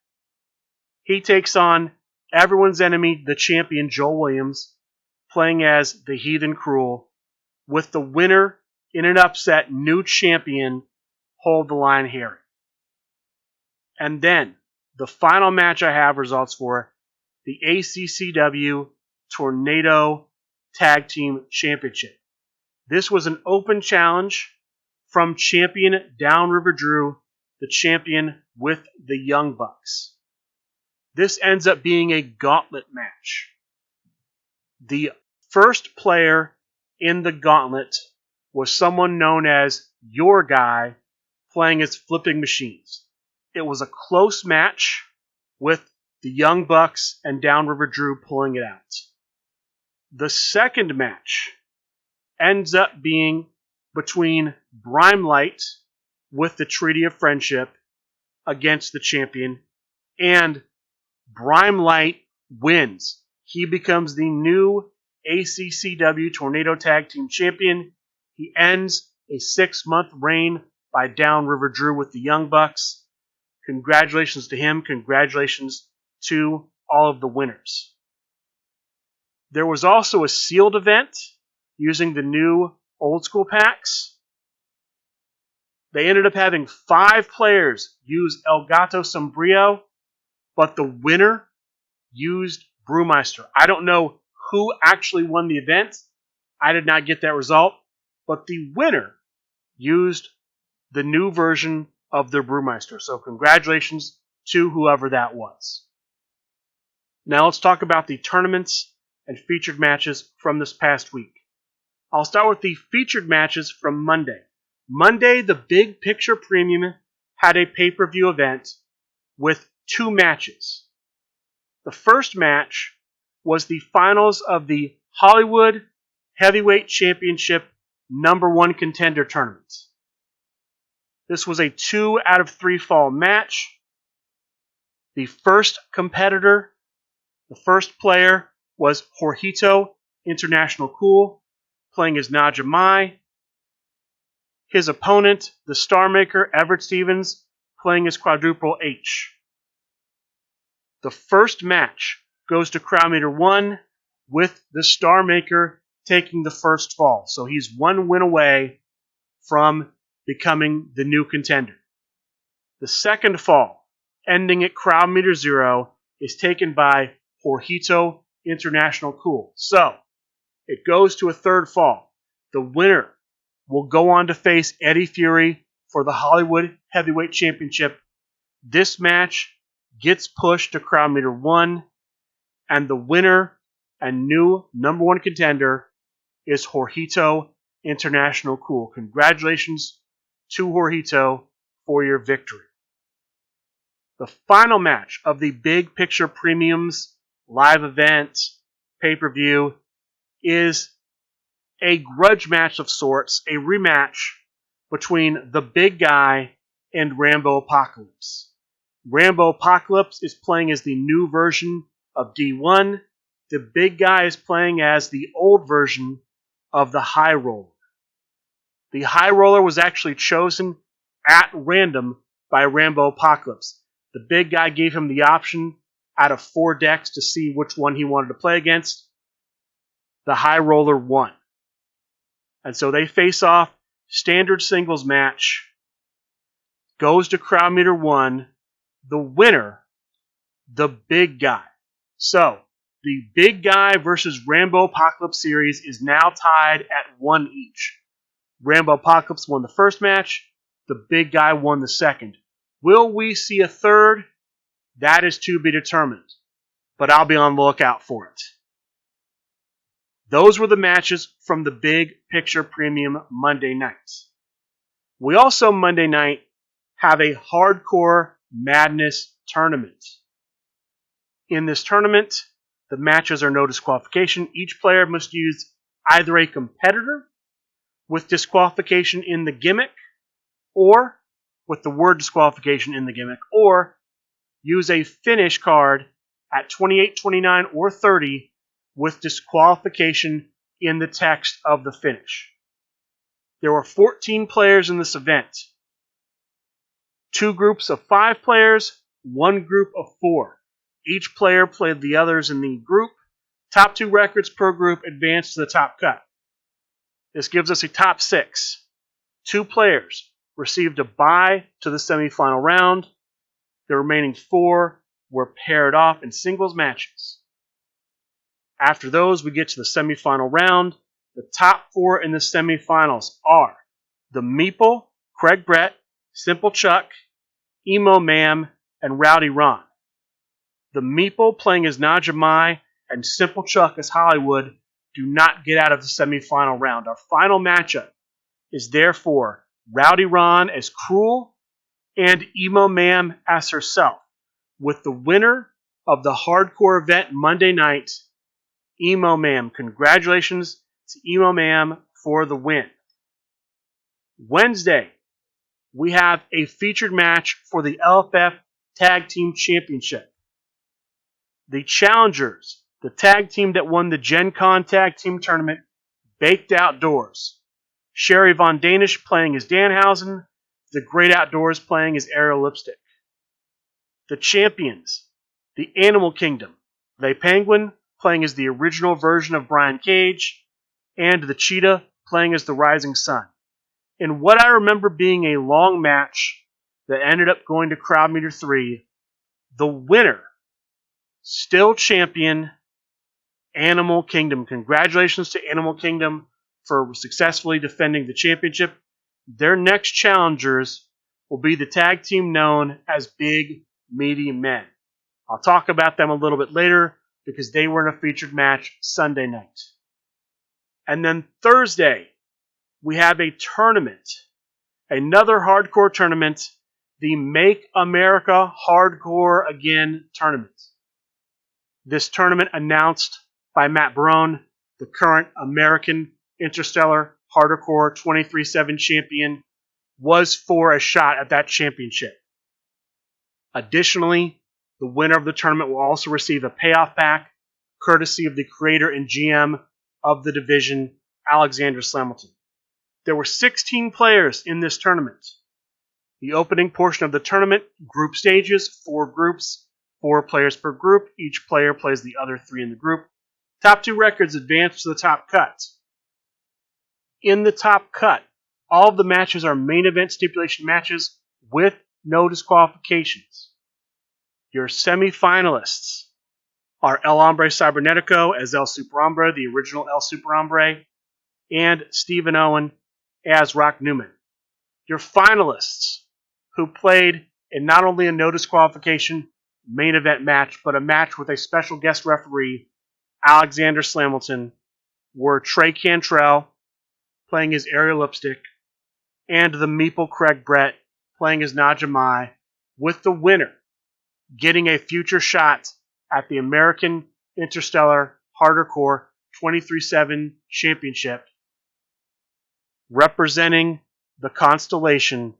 He takes on everyone's enemy, the champion Joel Williams, playing as the Heathen Cruel, with the winner in an upset, new champion Hold the Line Harry. And then, the final match I have results for, the ACCW Tornado Tag Team Championship. This was an open challenge from champion Downriver Drew, the champion with the Young Bucks. This ends up being a gauntlet match. The first player in the gauntlet was someone known as Your Guy, playing as Flipping Machines. It was a close match with the Young Bucks and Downriver Drew pulling it out. The second match ends up being between Brimelight with the Treaty of Friendship against the champion, and Brimelight wins. He becomes the new ACCW Tornado Tag Team Champion. He ends a 6-month reign by Downriver Drew with the Young Bucks. Congratulations to him. Congratulations to all of the winners. There was also a sealed event using the new old school packs. They ended up having 5 players use El Gato Sombrío, but the winner used Brewmeister. I don't know who actually won the event. I did not get that result, but the winner used the new version of their Brewmeister. So congratulations to whoever that was. Now let's talk about the tournaments and featured matches from this past week. I'll start with the featured matches from Monday. Monday, the Big Picture Premium had a pay-per-view event with 2 matches. The first match was the finals of the Hollywood Heavyweight Championship #1 Contender Tournament. This was a 2 out of 3 fall match. The first competitor, the first player, was Jorgito International Cool, playing as Naja Mai. His opponent, the Star Maker, Everett Stevens, playing as Quadruple H. The first match goes to Crowd Meter 1, with the Star Maker taking the first fall. So he's 1 win away from becoming the new contender. The second fall, ending at Crowd Meter 0, is taken by Jorgito International Cool. So it goes to a third fall. The winner will go on to face Eddie Fury for the Hollywood Heavyweight Championship. This match gets pushed to Crowd Meter 1, and the winner and new #1 contender is Jorgito International Cool. Congratulations to Jorgito for your victory. The final match of the Big Picture Premiums live event pay-per-view is a grudge match of sorts, a rematch between the Big Guy and Rambo Apocalypse. Rambo Apocalypse is playing as the new version of D1. The Big Guy is playing as the old version of the High Roller. The High Roller was actually chosen at random by Rambo Apocalypse. The Big Guy gave him the option out of 4 decks to see which one he wanted to play against. The High Roller won. And so they face off, standard singles match, goes to Crowd Meter 1, the winner, the Big Guy. So, the Big Guy versus Rambo Apocalypse series is now tied at 1 each. Rambo Apocalypse won the first match, the Big Guy won the second. Will we see a third? That is to be determined, but I'll be on the lookout for it. Those were the matches from the Big Picture Premium Monday night. We also, Monday night, have a Hardcore Madness tournament. In this tournament, the matches are no disqualification. Each player must use either a competitor with disqualification in the gimmick, or with the word disqualification in the gimmick, or use a finish card at 28, 29, or 30 with disqualification in the text of the finish. There were 14 players in this event. 2 groups of 5 players, 1 group of 4. Each player played the others in the group. Top 2 records per group advance to the top cut. This gives us a top 6. 2 players received a bye to the semifinal round. The remaining 4 were paired off in singles matches. After those, we get to the semifinal round. The top 4 in the semifinals are The Meeple, Craig Brett, Simple Chuck, Emo Ma'am, and Rowdy Ron. The Meeple, playing as Najamai, and Simple Chuck as Hollywood, do not get out of the semifinal round. Our final matchup is therefore Rowdy Ron as Cruel and Emo Ma'am as herself, with the winner of the hardcore event Monday night, Emo Ma'am. Congratulations to Emo Ma'am for the win. Wednesday, we have a featured match for the LFF Tag Team Championship. The challengers, the tag team that won the Gen Con Tag Team Tournament, Baked Outdoors. Sherry Von Danish playing as Danhausen, the Great Outdoors playing as Ariel Lipstick. The champions, the Animal Kingdom, the Penguin playing as the original version of Brian Cage, and the Cheetah playing as the Rising Sun. In what I remember being a long match that ended up going to Crowd Meter 3, the winner, still champion, Animal Kingdom. Congratulations to Animal Kingdom for successfully defending the championship. Their next challengers will be the tag team known as Big Meaty Men. I'll talk about them a little bit later because they were in a featured match Sunday night. And then Thursday, we have a tournament, another hardcore tournament, the Make America Hardcore Again tournament. This tournament, announced by Matt Barone, the current American Interstellar Hardcore 23/7 champion, was for a shot at that championship. Additionally, the winner of the tournament will also receive a payoff pack, courtesy of the creator and GM of the division, Alexander Slamilton. There were 16 players in this tournament. The opening portion of the tournament, group stages, 4 groups, 4 players per group. Each player plays the other 3 in the group. Top 2 records advance to the top cut. In the top cut, all of the matches are main event stipulation matches with no disqualifications. Your semifinalists are El Hombre Cybernetico as El Super Hombre, the original El Super Hombre, and Stephen Owen as Rock Newman. Your finalists, who played in not only a no disqualification main event match, but a match with a special guest referee, Alexander Slamilton, were Trey Cantrell, playing as Ariel Lipstick, and the Meeple Craig Brett, playing as Najamai, with the winner getting a future shot at the American Interstellar Hardcore 23/7 Championship, representing the constellation,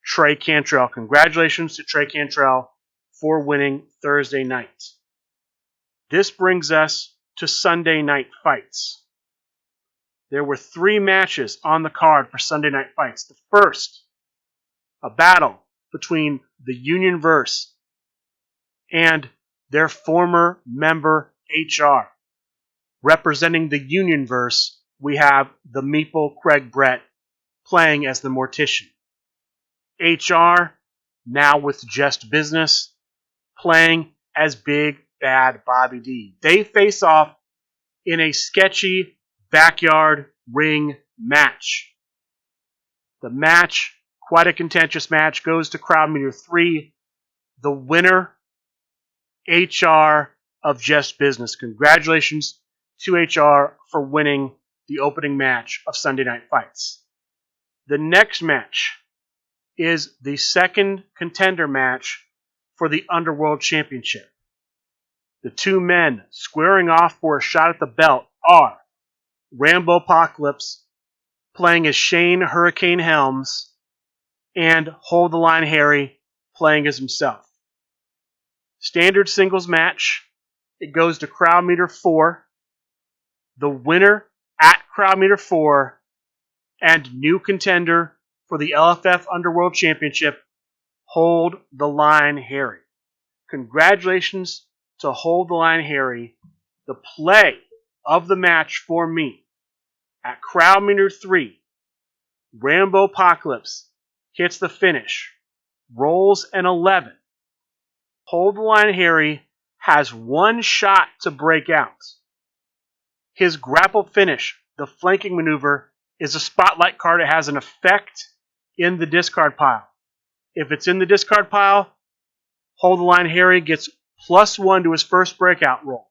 Trey Cantrell. Congratulations to Trey Cantrell for winning Thursday night. This brings us to Sunday night fights. There were 3 matches on the card for Sunday night fights. The first, a battle between the Unionverse and their former member HR. Representing the Unionverse, we have the Meeple Craig Brett playing as the Mortician. HR, now with Just Business, playing as Big Bad Bobby D. They face off in a sketchy backyard ring match. The match, quite a contentious match, goes to Crowd Meter 3. The winner, HR of Just Business. Congratulations to HR for winning the opening match of Sunday Night Fights. The next match is the second contender match for the Underworld Championship. The 2 men squaring off for a shot at the belt are Rambo Apocalypse, playing as Shane Hurricane Helms, and Hold the Line Harry, playing as himself. Standard singles match. It goes to Crowd Meter 4. The winner at Crowd Meter 4 and new contender for the LFF Underworld Championship, Hold the Line Harry. Congratulations to Hold the Line Harry. The play of the match for me, at Crowd Meter 3, Rambo Apocalypse hits the finish, rolls an 11. Hold the Line Harry has 1 shot to break out. His grapple finish, the flanking maneuver, is a spotlight card. It has an effect in the discard pile. If it's in the discard pile, Hold the Line Harry gets +1 to his first breakout roll.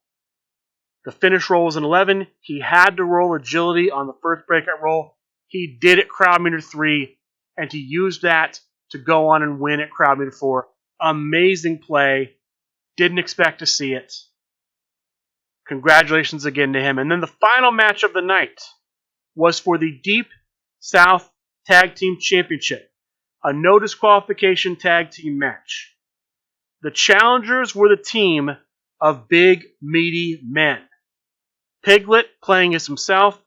The finish roll was an 11. He had to roll agility on the first breakout roll. He did at crowd meter 3, and he used that to go on and win at crowd meter 4. Amazing play. Didn't expect to see it. Congratulations again to him. And then the final match of the night was for the Deep South Tag Team Championship, a no disqualification tag team match. The challengers were the team of Big Meaty Men. Piglet playing as himself,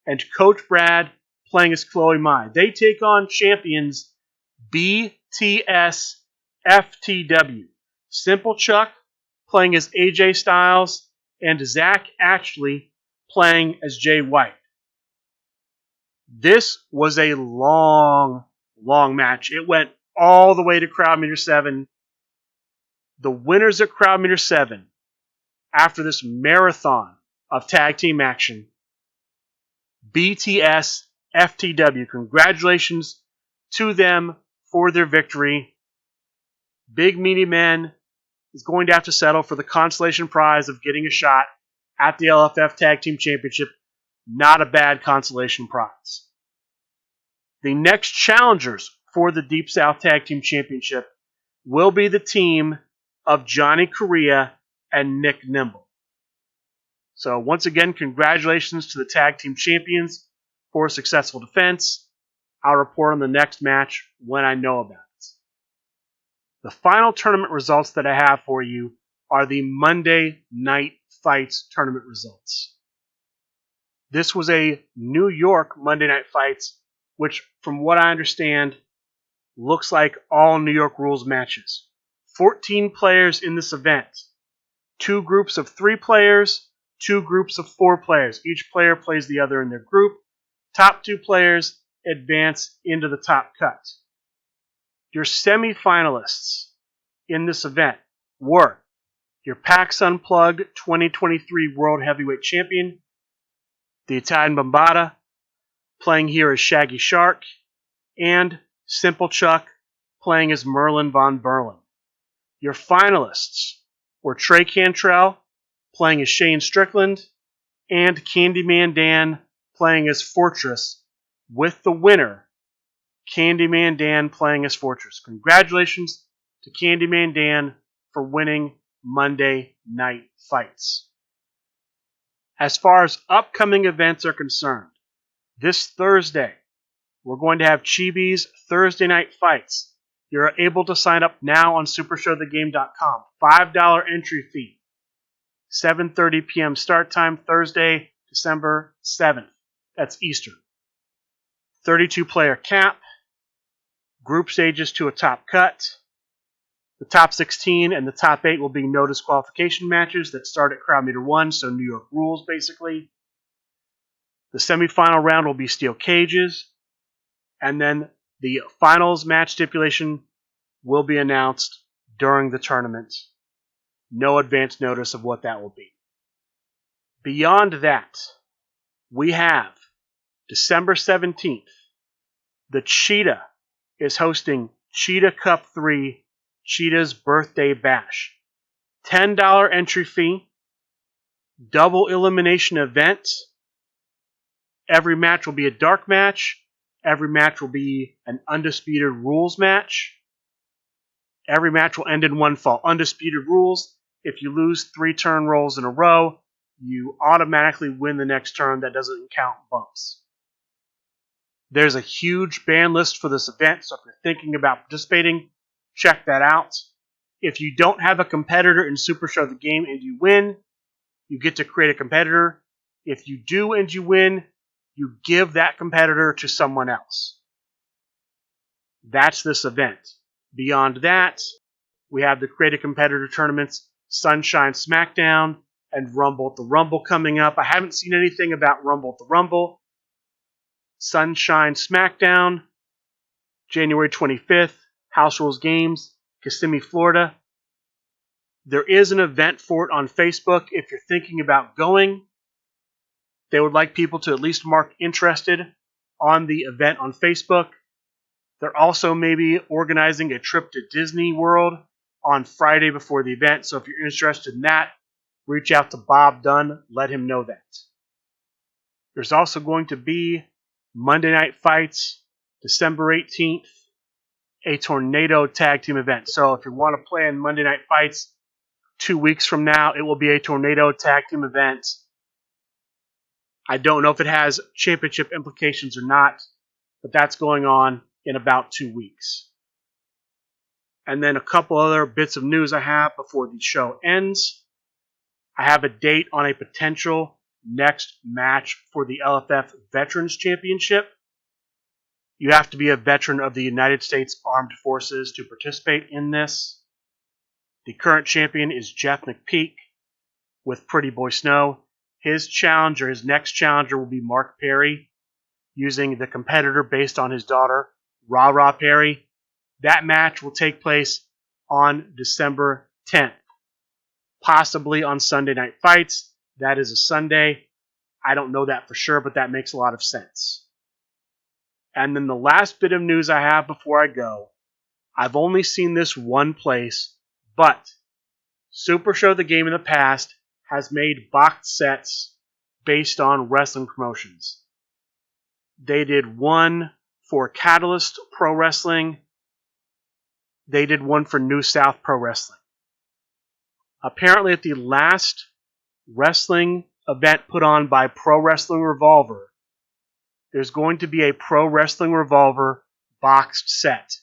and Coach Brad playing as Chloe Mai. They take on champions BTS FTW. Simple Chuck playing as AJ Styles, and Zach Ashley playing as Jay White. This was a long match. It went all the way to crowd meter 7. The winners at crowd meter 7, after this marathon of tag team action, BTS FTW. Congratulations to them for their victory. Big Meaty Men is going to have to settle for the consolation prize of getting a shot at the LFF Tag Team Championship. Not a bad consolation prize. The next challengers for the Deep South Tag Team Championship will be the team of Johnny Correa and Nick Nimble. So once again, congratulations to the tag team champions for a successful defense. I'll report on the next match when I know about it. The final tournament results that I have for you are the Monday Night Fights tournament results. This was a New York Monday Night Fights, which, from what I understand, looks like all New York rules matches. 14 players in this event. 2 groups of 3 players, 2 groups of 4 players. Each player plays the other in their group. Top 2 players advance into the top cut. Your semifinalists in this event were your PAX Unplugged 2023 World Heavyweight Champion, the Italian Bombata, playing here as Shaggy Shark, and Simple Chuck, playing as Merlin Von Berlin. Your finalists were Trey Cantrell, playing as Shane Strickland, and Candyman Dan, playing as Fortress, with the winner, Candyman Dan, playing as Fortress. Congratulations to Candyman Dan for winning Monday Night Fights. As far as upcoming events are concerned, this Thursday, we're going to have Chibi's Thursday Night Fights. You're able to sign up now on supershowthegame.com. $5 entry fee. 7:30 p.m. start time, Thursday, December 7th. That's Eastern. 32-player cap. Group stages to a top cut. The top 16 and the top 8 will be no disqualification matches that start at crowd meter 1, so New York rules, basically. The semifinal round will be steel cages. And then the finals match stipulation will be announced during the tournament. No advance notice of what that will be. Beyond that, we have December 17th. The Cheetah is hosting Cheetah Cup 3, Cheetah's Birthday Bash. $10 entry fee, double elimination event. Every match will be a dark match. Every match will be an undisputed rules match. Every match will end in one fall. Undisputed rules, if you lose 3 turn rolls in a row, you automatically win the next turn. That doesn't count bumps. There's a huge ban list for this event, so if you're thinking about participating, check that out. If you don't have a competitor in Supershow the Game and you win, you get to create a competitor. If you do and you win, you give that competitor to someone else. That's this event. Beyond that, we have the Create a Competitor tournaments, Sunshine SmackDown, and Rumble at the Rumble coming up. I haven't seen anything about Rumble at the Rumble. Sunshine SmackDown, January 25th, House Rules Games, Kissimmee, Florida. There is an event for it on Facebook if you're thinking about going. They would like people to at least mark interested on the event on Facebook. They're also maybe organizing a trip to Disney World on Friday before the event. So if you're interested in that, reach out to Bob Dunn. Let him know that. There's also going to be Monday Night Fights, December 18th, a Tornado Tag Team event. So if you want to play in Monday Night Fights 2 weeks from now, it will be a Tornado Tag Team event. I don't know if it has championship implications or not, but that's going on in about 2 weeks. And then a couple other bits of news I have before the show ends. I have a date on a potential next match for the LFF Veterans Championship. You have to be a veteran of the United States Armed Forces to participate in this. The current champion is Jeff McPeak with Pretty Boy Snow. His next challenger will be Mark Perry, using the competitor based on his daughter, Ra Ra Perry. That match will take place on December 10th, possibly on Sunday Night Fights. That is a Sunday. I don't know that for sure, but that makes a lot of sense. And then the last bit of news I have before I go, I've only seen this one place, but Supershow the Game in the past has made box sets based on wrestling promotions. They did one for Catalyst Pro Wrestling. They did one for New South Pro Wrestling. Apparently at the last wrestling event put on by Pro Wrestling Revolver, there's going to be a Pro Wrestling Revolver boxed set.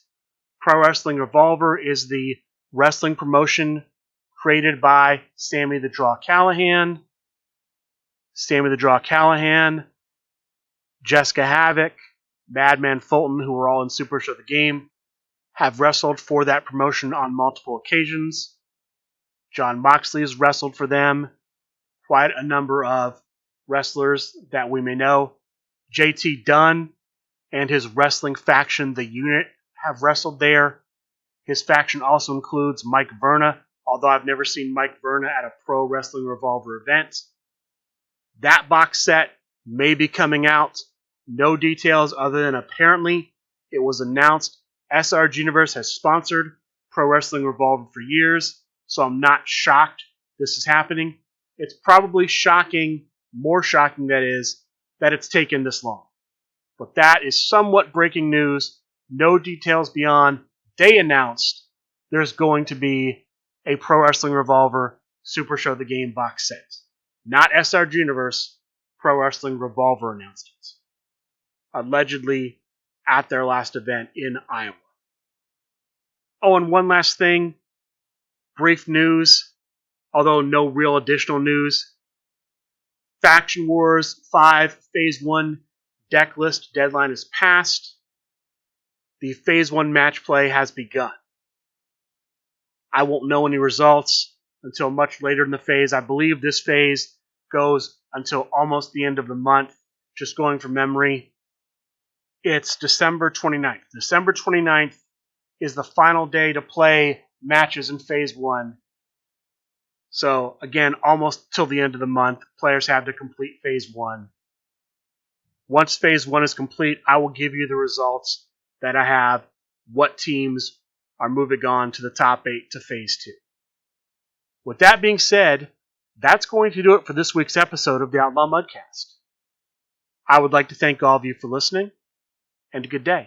Pro Wrestling Revolver is the wrestling promotion created by Sammy the Draw Callahan, Jessica Havoc, Madman Fulton, who were all in Supershow the Game, have wrestled for that promotion on multiple occasions. John Moxley has wrestled for them. Quite a number of wrestlers that we may know. JT Dunn and his wrestling faction, The Unit, have wrestled there. His faction also includes Mike Verna, although I've never seen Mike Verna at a Pro Wrestling Revolver event. That box set may be coming out. No details other than apparently it was announced SRG Universe has sponsored Pro Wrestling Revolver for years, so I'm not shocked this is happening. It's probably shocking, more shocking that is, that it's taken this long. But that is somewhat breaking news. No details beyond they announced there's going to be a Pro Wrestling Revolver Supershow the Game box set. Not SRG Universe, Pro Wrestling Revolver announced it. Allegedly at their last event in Iowa. Oh, and one last thing. Brief news, although no real additional news. Faction Wars 5 Phase 1 deck list deadline is passed. The Phase 1 match play has begun. I won't know any results until much later in the phase. I believe this phase goes until almost the end of the month, just going from memory. It's December 29th. December 29th is the final day to play matches in Phase 1. So, again, almost till the end of the month, players have to complete Phase 1. Once Phase 1 is complete, I will give you the results that I have, what teams are moving on to the top 8 to Phase 2. With that being said, that's going to do it for this week's episode of the Outlaw Mudcast. I would like to thank all of you for listening, and a good day.